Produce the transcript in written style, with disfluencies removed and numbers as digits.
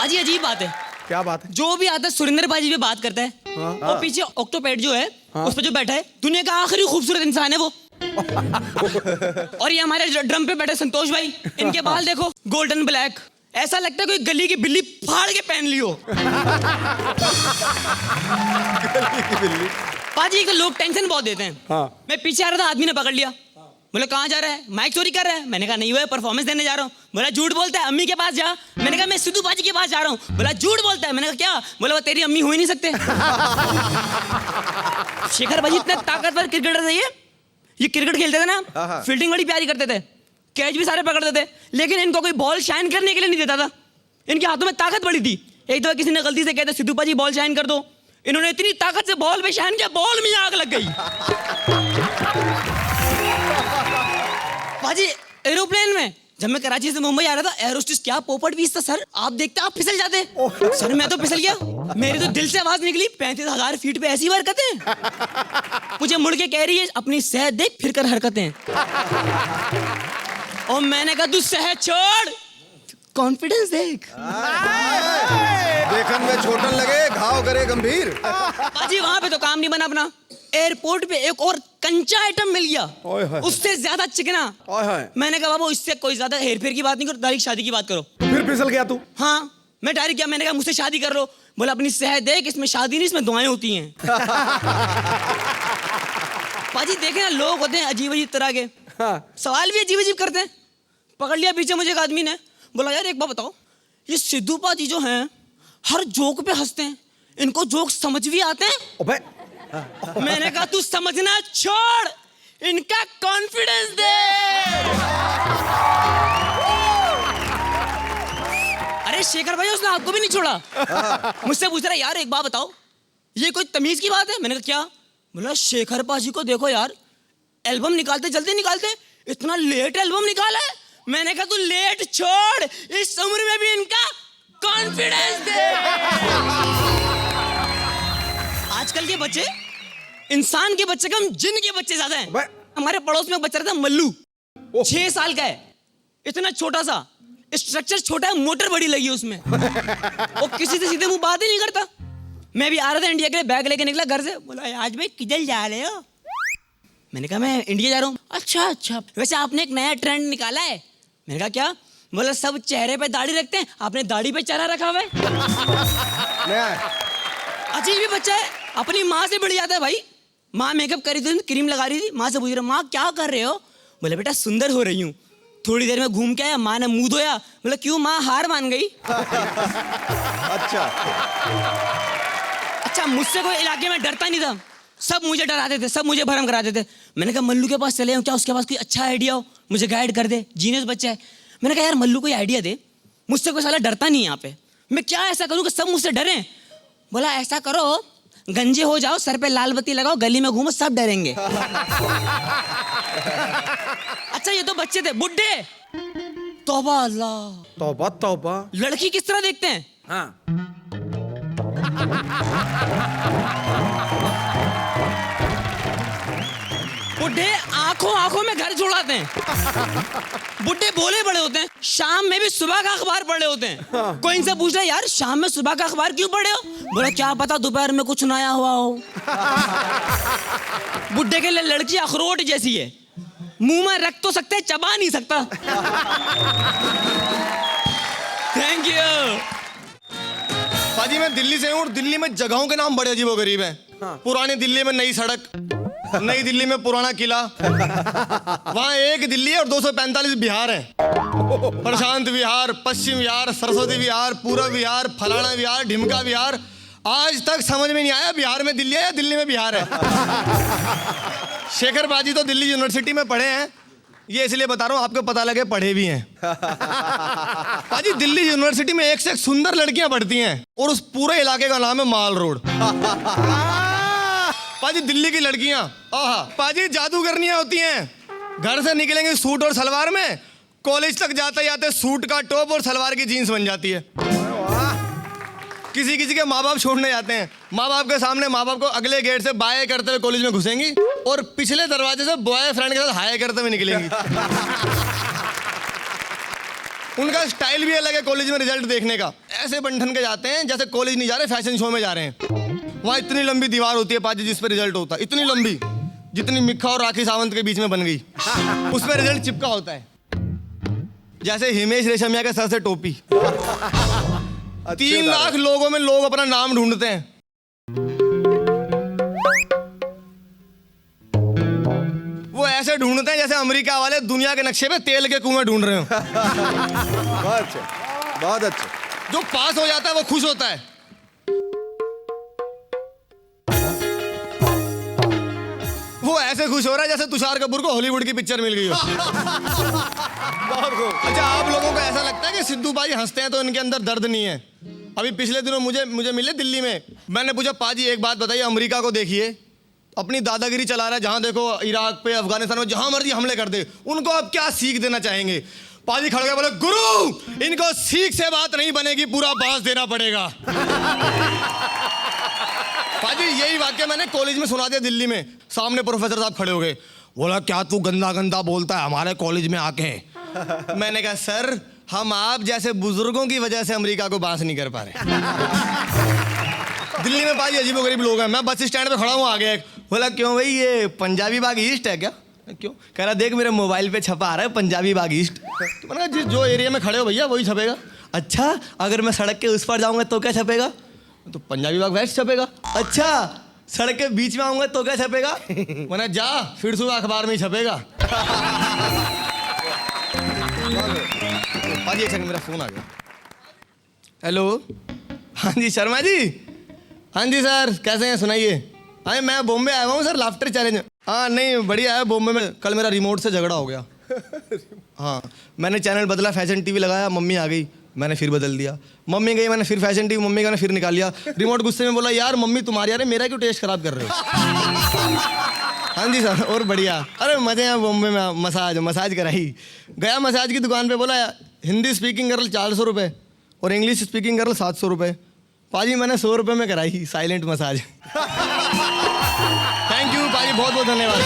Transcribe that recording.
पाजी अजीब बात है। क्या बात है? जो भी आता है सुरेंद्र पाजी पे बात करता है। और पीछे ऑक्टोपैड जो है उस पे जो बैठा है दुनिया का आखिरी खूबसूरत इंसान है वो। और ये हमारे ड्रम पे बैठे संतोष भाई, इनके बाल देखो गोल्डन ब्लैक, ऐसा लगता है कोई गली की बिल्ली फाड़ के पहन ली हो। गली की बिल्ली। पाजी को लोग टेंशन बहुत देते हैं। मैं पीछे आ रहा था, आदमी ने पकड़ लिया, बोले कहाँ जा रहा है? माइक चोरी कर रहा है। मैंने कहा नहीं हुआ, परफॉर्मेंस देने जा रहा हूँ। बोला झूठ बोलता है, अम्मी के पास जा। मैंने कहा मैं सिद्धू पाजी के पास जा रहा हूँ। बोला झूठ बोलता है। मैंने कहा क्या? बोला वो तेरी अम्मी हो ही नहीं सकते। शेखर भाजी इतने ताकतवर क्रिकेटर थे ये क्रिकेट खेलते थे ना, फील्डिंग बड़ी प्यारी करते थे, कैच भी सारे पकड़ते थे, लेकिन इनको कोई बॉल शाइन करने के लिए नहीं देता था। इनके हाथों में ताकत बड़ी थी। एक दफा किसी ने गलती से कहते सिद्धू पाजी बॉल शाइन कर दो, इन्होंने इतनी ताकत से बॉल पे शाइन किया, बॉल में आग लग गई। पाजी एरोप्लेन में जब मैं कराची से मुंबई आ रहा था, एरोस्टिस क्या पोपट भी था सर, आप देखते आप फिसल जाते। सर मैं तो फिसल गया, मेरे तो दिल से आवाज निकली 35,000 फीट पे ऐसी हरकतें। मुझे मुड़ के कह रही है अपनी सेहत देख फिर कर हरकतें। और मैंने कहा तू सेहत छोड़, कॉन्फिडेंस देख। देखन में छोटन लगे घाव करे गंभीर। पाजी वहां पे तो काम नहीं बना अपना। एयरपोर्ट पे एक और कंचा आइटम मिल गया, उससे ज्यादा चिकना। मैंने कहा बाबू इससे कोई ज्यादा हेरफेर की बात नहीं करो, डायरेक्ट शादी की बात करो। तो फिर फिसल गया तू? हाँ मैं डायरेक्ट किया, मैंने कहा मुझसे शादी कर लो। बोला अपनी सेहत देख, इसमें शादी नहीं इसमें दुआएं होती हैं। पाजी देखे ना लोग होते हैं अजीब अजीब तरह के, सवाल भी अजीब अजीब करते हैं। पकड़ लिया पीछे मुझे एक आदमी ने, बोला यार एक बात बताओ, ये सिद्धू पाजी जो हैं हर जोक पे हंसते हैं, इनको जोक समझ भी आते हैं? मैंने कहा तू समझना छोड़, इनका कॉन्फिडेंस दे। अरे शेखर भाई उसने आपको भी नहीं छोड़ा, मुझसे पूछ रहा है यार एक बात बताओ, ये कोई तमीज की बात है? मैंने कहा क्या? बोला शेखर पाजी को देखो यार, एल्बम निकालते जल्दी निकालते, इतना लेट एल्बम निकाला है। मैंने कहा तू लेट छोड़, इस उम्र में भी इनका कॉन्फिडेंस दे। आजकल के बच्चे इंसान के बच्चे कम जिन के बच्चे ज्यादा हैं। हमारे पड़ोस में एक बच्चा रहता है मल्लू, 6 साल का है, इतना छोटा सा, स्ट्रक्चर छोटा है, मोटर बड़ी लगी है उसमें। वो किसी से सीधे मुंह बात ही नहीं करता। मैं भी आ रहा था इंडिया के लिए, बैग लेके निकला घर से, बोला आज भाई किधर जा रहे हो? मैंने कहा मैं इंडिया जा रहा हूँ। अच्छा वैसे आपने एक नया ट्रेंड निकाला है। मैंने कहा क्या? बोला सब चेहरे पे दाढ़ी रखते हैं, आपने दाढ़ी पे चेहरा रखा हुआ है। अजीब ही बच्चा है, अपनी माँ से बढ़ जाता है भाई। माँ मेकअप करी थी, क्रीम लगा रही थी, माँ से पूछ रहा माँ क्या कर रहे हो? बोले बेटा सुंदर हो रही हूँ। थोड़ी देर में घूम के आया, माँ ने मुंह धोया, बोला क्यों माँ हार मान गई? अच्छा मुझसे कोई इलाके में डरता नहीं था, सब मुझे डराते थे, सब मुझे भरम कराते थे। मैंने कहा मल्लू के पास चले जाऊं, क्या उसके पास कोई अच्छा आइडिया हो, मुझे गाइड कर दे, जीनियस बच्चा है। मैंने कहा यार मल्लू कोई आइडिया दे, मुझसे कोई साला डरता नहीं है यहाँ पे, मैं क्या ऐसा करूँ कि सब मुझसे डरें? बोला ऐसा करो गंजे हो जाओ, सर पे लाल बत्ती लगाओ, गली में घूमो, सब डरेंगे। अच्छा ये तो बच्चे थे, बुड्ढे तौबा अल्लाह, तौबा तौबा। लड़की किस तरह देखते हैं? बुड्ढे आंखों में घर छोड़ाते हैं। बुड्ढे बोले बड़े होते हैं, शाम में भी सुबह का अखबार पढ़े होते हैं। कोई इनसे पूछ रहा है यार शाम में सुबह का अखबार क्यों पढ़े हो? बोला क्या पता दोपहर में कुछ नया हुआ हो। बुड्ढे के लिए लड़की अखरोट जैसी है, मुंह में रख तो सकते, चबा नहीं सकता। Thank you. पाजी मैं दिल्ली से हूँ, दिल्ली में जगहों के नाम बड़े अजीबोगरीब हैं। पुरानी दिल्ली में नई सड़क, नई दिल्ली में पुराना किला, वहाँ एक दिल्ली है और 245 बिहार है। प्रशांत विहार, पश्चिम विहार, सरस्वती विहार, पूर्व विहार, फलाना विहार, ढिमका विहार। आज तक समझ में नहीं आया बिहार में दिल्ली है या दिल्ली में बिहार है। शेखर पाजी तो दिल्ली यूनिवर्सिटी में पढ़े हैं, ये इसलिए बता रहा हूँ आपको पता लगे पढ़े भी हैं। पाजी दिल्ली यूनिवर्सिटी में एक से एक सुंदर लड़कियां पढ़ती हैं और उस पूरे इलाके का नाम है माल रोड। पाजी दिल्ली की लड़कियां पाजी जादूगरनियां होती हैं, घर से निकलेंगे सूट और सलवार में, कॉलेज तक जाते जाते सूट का टॉप और सलवार की जीन्स बन जाती है। किसी किसी के माँ बाप छोड़ने जाते हैं, माँ बाप के सामने माँ बाप को अगले गेट से बाय करते हुए कॉलेज में घुसेंगी और पिछले दरवाजे से बॉयफ्रेंड के साथ हाय करते हुए निकलेंगी। उनका स्टाइल भी अलग है कॉलेज में रिजल्ट देखने का। ऐसे बंठन के जाते हैं जैसे कॉलेज नहीं जा रहे, फैशन शो में जा रहे हैं। वहाँ इतनी लंबी दीवार होती है पाजी जिस पे रिजल्ट होता है, इतनी लंबी जितनी मिक्खा और राखी सावंत के बीच में बन गई, उसमें रिजल्ट चिपका होता है। जैसे हिमेश रेशमिया के सर से टोपी। 3 लाख लोगों में लोग अपना नाम ढूंढते हैं। वो ऐसे ढूंढते हैं जैसे अमेरिका वाले दुनिया के नक्शे पे तेल के कुएं ढूंढ रहे हो। बहुत अच्छा, बहुत अच्छा। जो पास हो जाता है वो खुश होता है। वो ऐसे खुश हो रहा है जैसे तुषार कपूर को हॉलीवुड की पिक्चर मिल गई हो। बहुत खूब। अच्छा, आप लोगों को ऐसा लगता है कि सिद्धू भाई हंसते हैं तो इनके अंदर दर्द नहीं है? अभी पिछले दिनों मुझे मिले दिल्ली में। मैंने पूछा पाजी एक बात बताइए, अमेरिका को देखिए अपनी दादागिरी चला रहा है, जहां देखो इराक पे, अफगानिस्तान में, जहां मर्जी हमले कर दे। उनको आप क्या सीख देना चाहेंगे? पाजी खड़े बोले, गुरु इनको सीख से बात नहीं बनेगी, पूरा बांस देना पड़ेगा। पाजी यही वाक्य मैंने कॉलेज में सुना दिया दिल्ली में। सामने प्रोफेसर साहब खड़े हो गए, बोला क्या तू गंदा गंदा बोलता है हमारे कॉलेज में आके। मैंने कहा सर हम आप जैसे बुजुर्गों की वजह से अमेरिका को बांस नहीं कर पा रहे। दिल्ली में पाजी अजीबोगरीब लोग हैं। मैं बस स्टैंड पे खड़ा हूँ, आ गया एक, बोला क्यों भाई ये पंजाबी बाग ईस्ट है क्या? क्यों? कह रहा देख मेरे मोबाइल पे छपा आ रहा है पंजाबी बाग ईस्ट। तो मैंने कहा जिस जो एरिया में खड़े हो भैया वही छपेगा। अच्छा अगर मैं सड़क के उस पर जाऊँगा तो क्या छपेगा? तो पंजाबी बाग वेस्ट छपेगा। अच्छा सड़क के बीच में आऊँगा तो क्या छपेगा? मैंने जा फिर सुबह अखबार में ही छपेगा। पाजी एक सेकंड, मेरा फोन आ गया। हेलो, हाँ जी शर्मा जी। हाँ जी सर, कैसे हैं सुनाइए। हाँ मैं बॉम्बे आया हुआ हूँ सर, लाफ्टर चैलेंज। हाँ नहीं बढ़िया है, बॉम्बे में कल मेरा रिमोट से झगड़ा हो गया। हाँ मैंने चैनल बदला, फैशन टीवी लगाया, मम्मी आ गई, मैंने फिर बदल दिया। मम्मी गई, मैंने फिर फैशन टीवी, मम्मी का मैंने फिर निकाल लिया। रिमोट गुस्से में बोला यार मम्मी तुम्हारी यार मेरा क्यों टेस्ट खराब कर रहे हो। हाँ जी सर और बढ़िया। अरे मजे हैं बॉम्बे में, मसाज कराई। गया मसाज की दुकान पे, बोला हिंदी स्पीकिंग गर्ल 400 रुपये और इंग्लिश स्पीकिंग गर्ल 700 रुपये। पाजी मैंने 100 रुपये में कराई साइलेंट मसाज। थैंक यू पाजी, बहुत बहुत धन्यवाद।